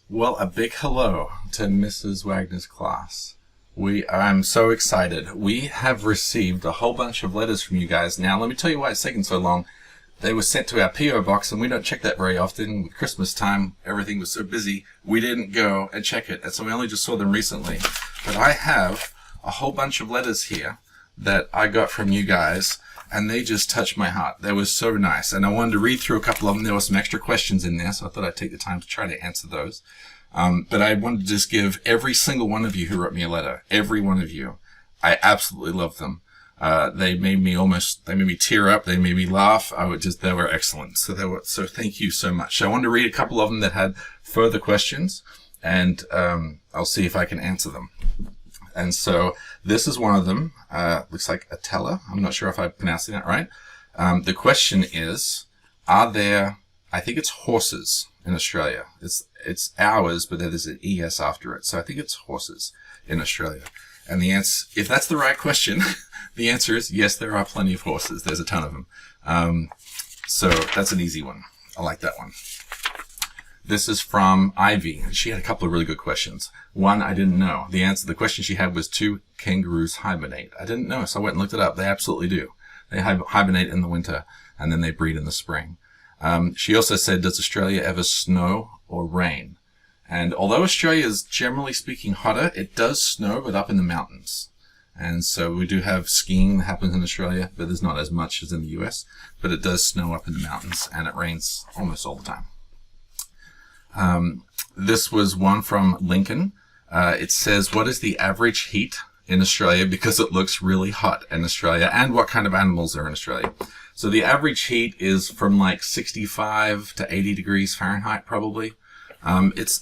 Well, a big hello to Mrs. Wagner's class. I'm so excited. We have received a whole bunch of letters from you guys. Now, let me tell you why it's taking so long. They were sent to our P.O. box, and we don't check that very often. Christmas time, everything was so busy, we didn't go and check it, and so we only just saw them recently. But I have a whole bunch of letters here that I got from you guys, and they just touched my heart. They were so nice, and I wanted to read through a couple of them. There were some extra questions in there, so I thought I'd take the time to try to answer those. But I wanted to just give every single one of you who wrote me a letter, every one of you, I absolutely love them. They made me tear up. They made me laugh. They were excellent. So thank you so much. So I wanted to read a couple of them that had further questions, and I'll see if I can answer them. And so this is one of them. Looks like Atella. I'm not sure if I'm pronouncing that right. The question is, are there, I think it's horses in Australia. It's hours, but there's an ES after it. So I think it's horses in Australia. And the answer, if that's the right question, the answer is yes, there are plenty of horses. There's a ton of them. So that's an easy one. I like that one. This is from Ivy. She had a couple of really good questions. One, I didn't know. The question she had was, do kangaroos hibernate? I didn't know, so I went and looked it up. They absolutely do. They hibernate in the winter, and then they breed in the spring. She also said, does Australia ever snow or rain? And although Australia is generally speaking hotter, it does snow, but up in the mountains. And so we do have skiing that happens in Australia, but there's not as much as in the US. But it does snow up in the mountains, and it rains almost all the time. This was one from Lincoln. It says, what is the average heat in Australia? Because it looks really hot in Australia. And what kind of animals are in Australia? So the average heat is from like 65 to 80 degrees Fahrenheit, probably. It's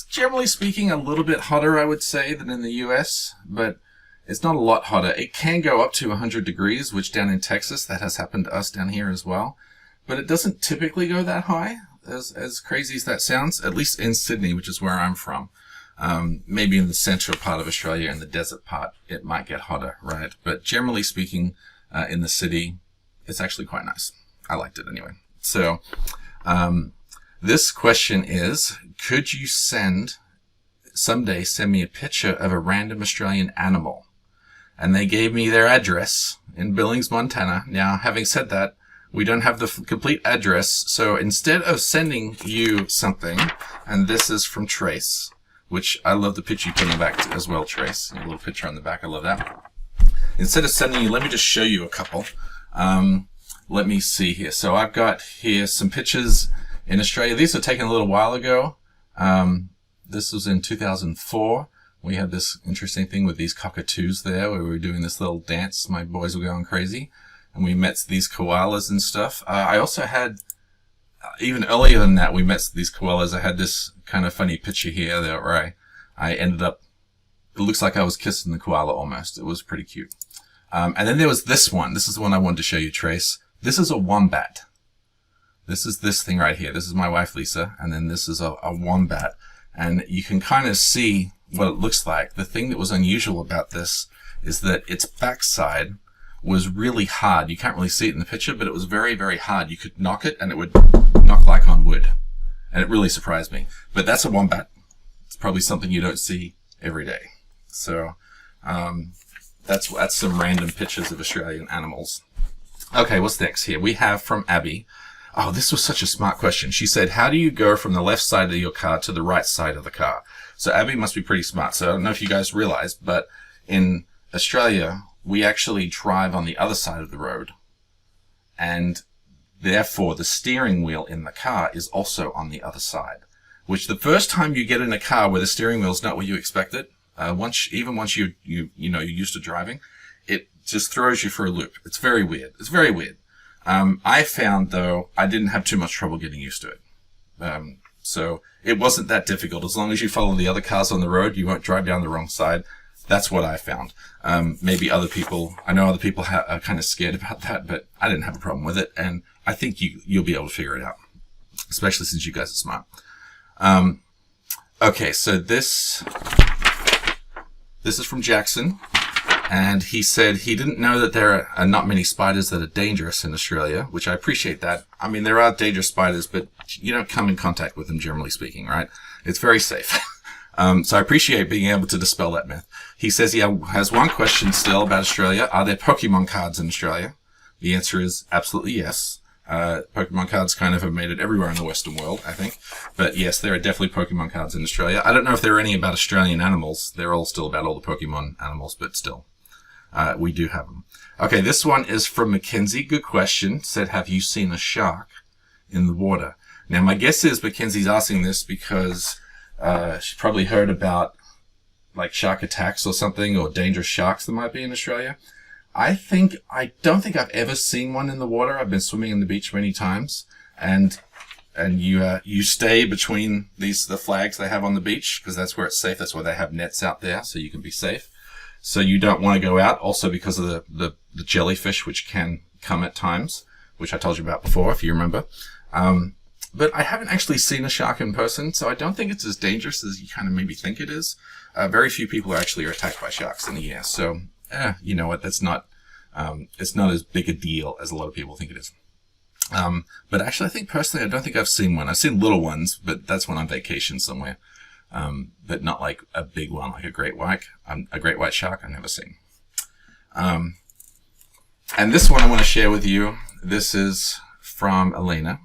generally speaking a little bit hotter, I would say, than in the US, but it's not a lot hotter. It can go up to 100 degrees, which down in Texas, that has happened to us down here as well. But it doesn't typically go that high, as crazy as that sounds, at least in Sydney, which is where I'm from. Maybe in the central part of Australia, in the desert part, it might get hotter, right? But generally speaking, in the city, it's actually quite nice. I liked it anyway. So, this question is, could you someday send me a picture of a random Australian animal? And they gave me their address in Billings, Montana. Now, having said that, we don't have the complete address. So instead of sending you something, and this is from Trace, which I love the picture you put in the back as well, Trace. A little picture on the back. I love that. Instead of sending you, let me just show you a couple. Let me see here. So I've got here some pictures in Australia. These were taken a little while ago. This was in 2004. We had this interesting thing with these cockatoos there where we were doing this little dance. My boys were going crazy. And we met these koalas and stuff. I also had, even earlier than that, we met these koalas. I had this kind of funny picture here there where I ended up, it looks like I was kissing the koala almost. It was pretty cute. And then there was this one. This is the one I wanted to show you, Trace. This is a wombat. This is this thing right here. This is my wife, Lisa. And then this is a wombat. And you can kind of see what it looks like. The thing that was unusual about this is that its backside was really hard. You can't really see it in the picture, but it was very, very hard. You could knock it and it would knock like on wood. And it really surprised me. But that's a wombat. It's probably something you don't see every day. So, that's some random pictures of Australian animals. Okay, what's next here? We have from Abby. Oh, this was such a smart question. She said, how do you go from the left side of your car to the right side of the car? So Abby must be pretty smart. So I don't know if you guys realize, but in Australia, we actually drive on the other side of the road. And therefore, the steering wheel in the car is also on the other side. Which the first time you get in a car where the steering wheel is not what you expected, once you're used to driving, it just throws you for a loop. It's very weird. It's very weird. I found, though, I didn't have too much trouble getting used to it. So it wasn't that difficult. As long as you follow the other cars on the road, you won't drive down the wrong side. That's what I found. Maybe other people, I know other people are kind of scared about that, but I didn't have a problem with it. And I think you'll be able to figure it out, especially since you guys are smart. Okay, so this is from Jackson. And he said he didn't know that there are not many spiders that are dangerous in Australia, which I appreciate that. I mean, there are dangerous spiders, but you don't come in contact with them, generally speaking, right? It's very safe. So I appreciate being able to dispel that myth. He says he has one question still about Australia. Are there Pokemon cards in Australia? The answer is absolutely yes. Pokemon cards kind of have made it everywhere in the Western world, I think. But yes, there are definitely Pokemon cards in Australia. I don't know if there are any about Australian animals. They're all still about all the Pokemon animals, but still. We do have them. Okay, this one is from Mackenzie. Good question. Said, have you seen a shark in the water? Now, my guess is Mackenzie's asking this because she probably heard about like shark attacks or something, or dangerous sharks that might be in Australia. I don't think I've ever seen one in the water. I've been swimming in the beach many times, and you stay between the flags they have on the beach because that's where it's safe. That's why they have nets out there so you can be safe. So you don't want to go out. Also because of the jellyfish, which can come at times, which I told you about before, if you remember. But I haven't actually seen a shark in person, so I don't think it's as dangerous as you kind of maybe think it is. Very few people are attacked by sharks in the year. So, you know what? That's not, it's not as big a deal as a lot of people think it is. But actually, I think personally, I don't think I've seen one. I've seen little ones, but that's when on vacation somewhere. But not like a big one, like a great white shark I've never seen. And this one I want to share with you. This is from Elena.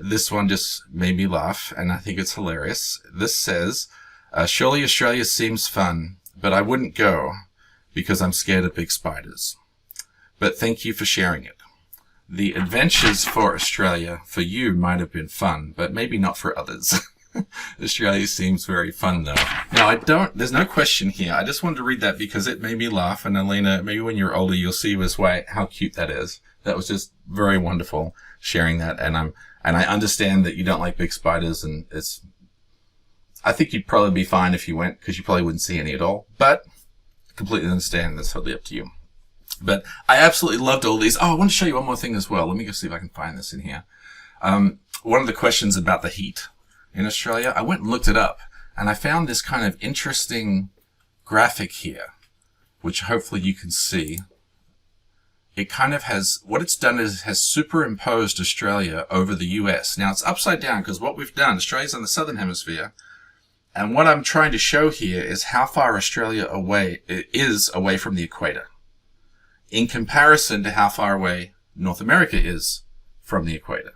This one just made me laugh, and I think it's hilarious. This says, surely Australia seems fun, but I wouldn't go because I'm scared of big spiders. But thank you for sharing it. The adventures for Australia for you might have been fun, but maybe not for others. Australia seems very fun though. Now there's no question here. I just wanted to read that because it made me laugh. And Elena, maybe when you're older, you'll see how cute that is. That was just very wonderful sharing that. And I understand that you don't like big spiders, and I think you'd probably be fine if you went because you probably wouldn't see any at all, but I completely understand. That's totally up to you. But I absolutely loved all these. Oh, I want to show you one more thing as well. Let me go see if I can find this in here. One of the questions about the heat in Australia, I went and looked it up, and I found this kind of interesting graphic here, which hopefully you can see. It kind of what it's done is has superimposed Australia over the US. Now it's upside down because what we've done, Australia's on the southern hemisphere, and what I'm trying to show here is how far Australia is away from the equator in comparison to how far away North America is from the equator.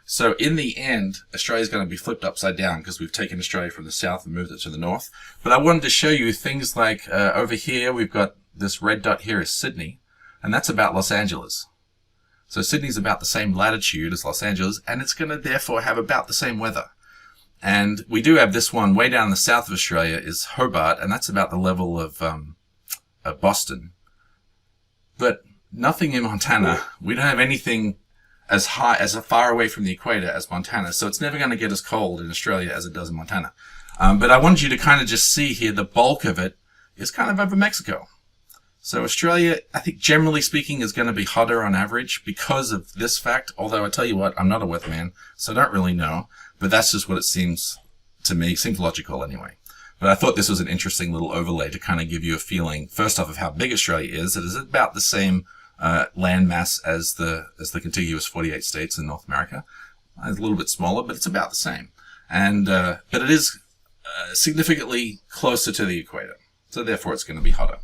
So in the end, Australia is going to be flipped upside down because we've taken Australia from the south and moved it to the north. But I wanted to show you things like over here, we've got this red dot here is Sydney, and that's about Los Angeles. So Sydney's about the same latitude as Los Angeles, and it's going to therefore have about the same weather. And we do have this one way down in the south of Australia is Hobart, and that's about the level of Boston. But nothing in Montana. We don't have anything as far away from the equator as Montana. So it's never going to get as cold in Australia as it does in Montana. But I wanted you to kind of just see here, the bulk of it is kind of over Mexico. So Australia, I think generally speaking, is going to be hotter on average because of this fact. Although I tell you what, I'm not a weatherman, so I don't really know. But that's just what it seems to me. It seems logical anyway. But I thought this was an interesting little overlay to kind of give you a feeling, first off, of how big Australia is. It is about the same land mass as the contiguous 48 states in North America. It's a little bit smaller, but it's about the same. And but it is significantly closer to the equator. So therefore, it's going to be hotter.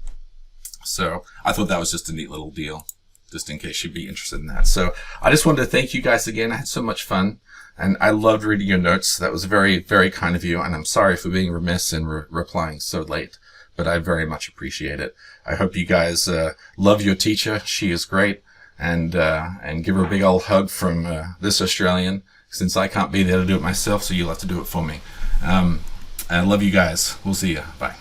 So I thought that was just a neat little deal, just in case you'd be interested in that. So I just wanted to thank you guys again. I had so much fun, and I loved reading your notes. That was very, very kind of you, and I'm sorry for being remiss in replying so late, but I very much appreciate it. I hope you guys love your teacher. She is great, and give her a big old hug from this Australian, since I can't be there to do it myself, so you'll have to do it for me. I love you guys. We'll see you. Bye.